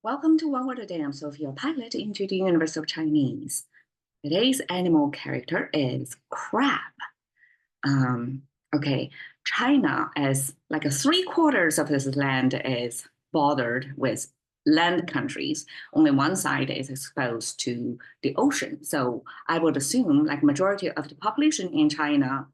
Welcome to One Word a Day. I'm Sophia, pilot into the University of Chinese. Today's animal character is crab. Um, okay, China is like a three-quarters of this land is bothered with land countries. Only one side is exposed to the ocean. So I would assume like majority of the population in China,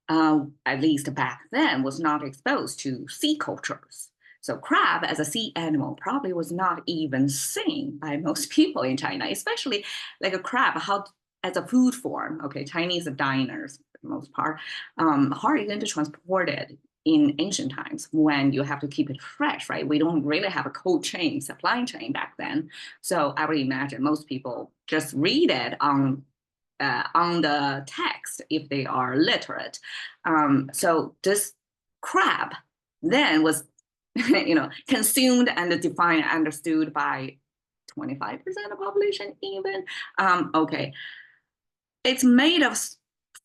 at least back then, was not exposed to sea cultures. So crab as a sea animal probably was not even seen by most people in China, especially like a crab, how as a food form. Okay, Chinese diners for the most part. How are you going to transport it in ancient times when you have to keep it fresh, right? We don't really have a cold chain, supply chain back then. So I would imagine most people just read it on the text if they are literate. So this crab then was, consumed and defined and understood by 25% of the population even. Okay, it's made of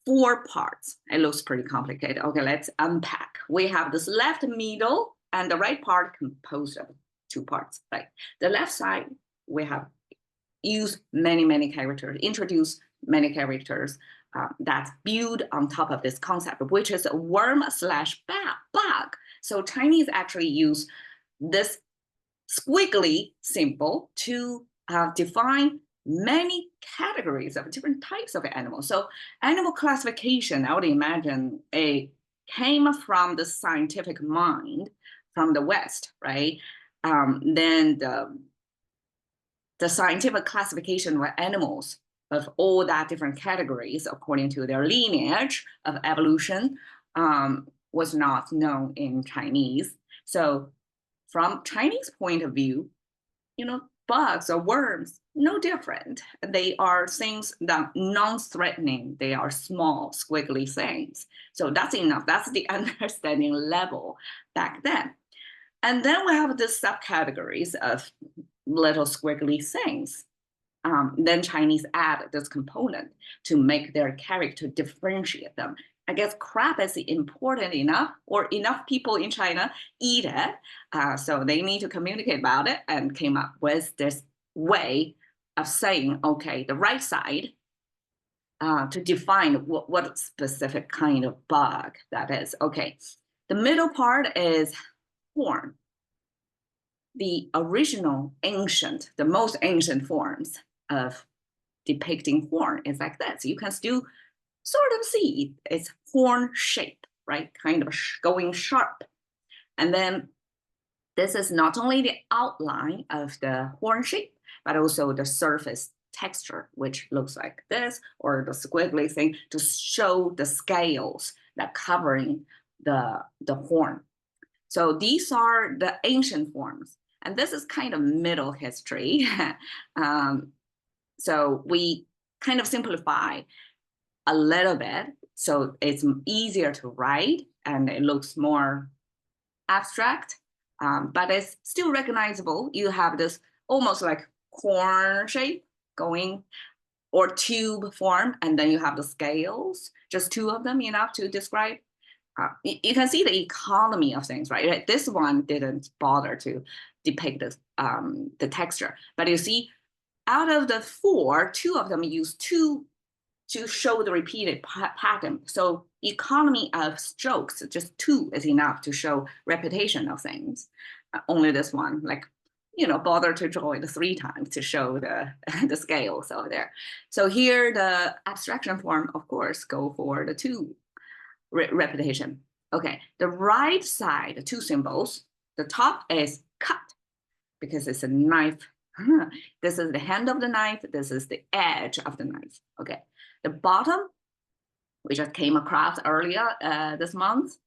four parts. It looks pretty complicated. Okay, let's unpack. We have this left middle and the right part composed of two parts, right? The left side, we have used many characters, introduced many characters that build on top of this concept, which is a worm slash bug. So Chinese actually use this squiggly symbol to define many categories of different types of animals. So animal classification, I would imagine, it came from the scientific mind from the West, right? Then the scientific classification of animals of all that different categories according to their lineage of evolution was not known in Chinese. So from Chinese point of view, bugs or worms, no different. They are things that non-threatening. They are small, squiggly things. So that's enough. That's the understanding level back then. And then we have the subcategories of little squiggly things. Then Chinese add this component to make their character differentiate them. I guess crab is important enough, or enough people in China eat it, so they need to communicate about it and came up with this way of saying, okay, the right side to define what specific kind of bug that is. Okay, the middle part is horn. The original ancient, the most ancient forms of depicting horn is like that. So you can still sort of see it's horn shape, right? Kind of going sharp. And then this is not only the outline of the horn shape, but also the surface texture, which looks like this, or the squiggly thing to show the scales that covering the horn. So these are the ancient forms. And this is kind of middle history. So we kind of simplify a little bit so it's easier to write and it looks more abstract, but it's still recognizable. You have this almost like corn shape going or tube form, and then you have the scales, just two of them enough to describe. You can see the economy of things, right? This one didn't bother to depict the texture, but you see out of the four, two of them use two to show the repeated pattern. So economy of strokes, just two is enough to show repetition of things. Only this one, bother to draw it three times to show the scales over there. So here, the abstraction form, of course, go for the two repetition. Okay, the right side, the two symbols, the top is cut because it's a knife. This is the hand of the knife. This is the edge of the knife. Okay, the bottom, we just came across earlier this month,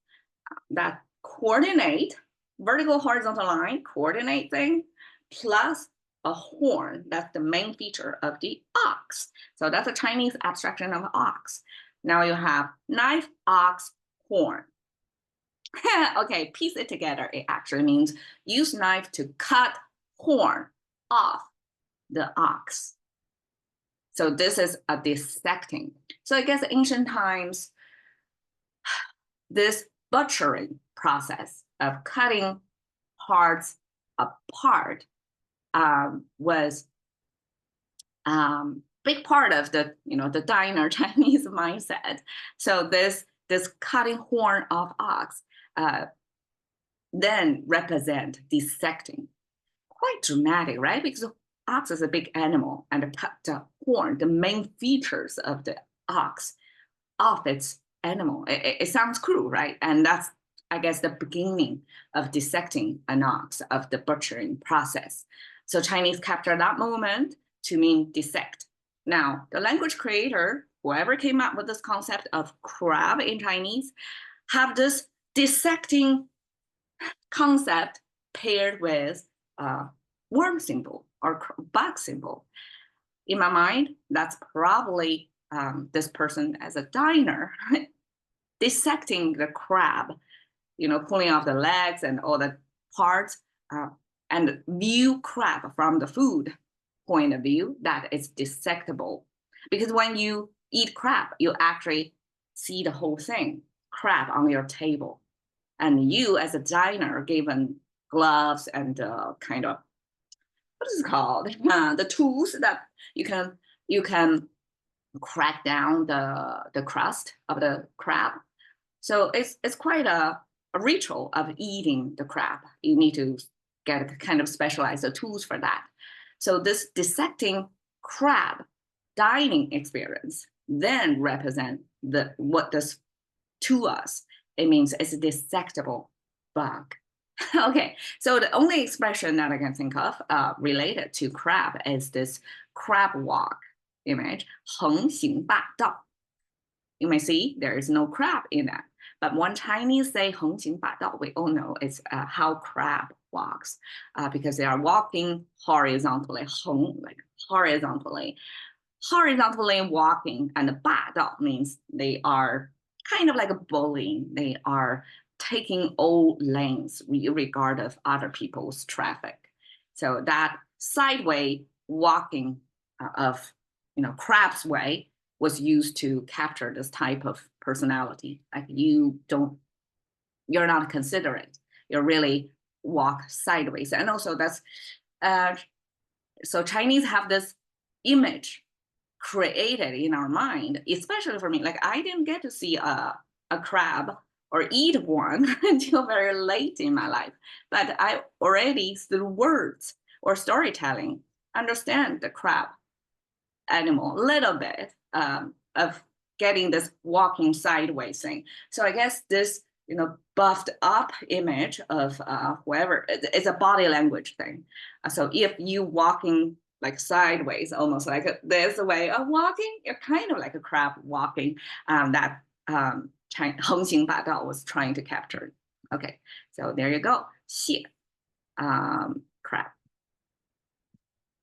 that coordinate, vertical horizontal line, coordinate thing, plus a horn. That's the main feature of the ox. So that's a Chinese abstraction of ox. Now you have knife, ox, horn. Okay, piece it together. It actually means use knife to cut horn off the ox. So this is a dissecting. So I guess ancient times, this butchering process of cutting parts apart was big part of the the diner Chinese mindset. So this cutting horn of ox then represent dissecting. Quite dramatic, right? Because ox is a big animal, and the horn, the main features of the ox, of its animal. It sounds cruel, right? And that's, I guess, the beginning of dissecting an ox, of the butchering process. So Chinese captured that moment to mean dissect. Now, the language creator, whoever came up with this concept of crab in Chinese, have this dissecting concept paired with worm symbol or bug symbol. In my mind, that's probably this person as a diner dissecting the crab, pulling off the legs and all the parts, and view crab from the food point of view that it's dissectable. Because when you eat crab, you actually see the whole thing, crab on your table. And you as a diner, given gloves and kind of, what is it called? The tools that you can crack down the crust of the crab. So it's quite a ritual of eating the crab. You need to get kind of specialized tools for that. So this dissecting crab dining experience then represent what this to us. It means it's a dissectable bug. Okay, so the only expression that I can think of related to crab is this crab walk image, 横行霸道. You may see there is no crab in that. But when Chinese say 横行霸道, we all know it's how crab walks, because they are walking horizontally, 横, like horizontally walking, and 霸道 means they are kind of like a bullying. They are taking all lanes regard of other people's traffic. So that sideway walking of crab's way was used to capture this type of personality. Like you're not considerate. You really walk sideways. And also that's so Chinese have this image created in our mind, especially for me. Like I didn't get to see a crab or eat one until very late in my life. But I already, through words or storytelling, understand the crab animal a little bit of getting this walking sideways thing. So I guess this, buffed up image of whoever, it's a body language thing. So if you walking like sideways, almost like this way of walking, you're kind of like a crab walking, that 横行霸道was trying to capture. Okay, so there you go. 蟹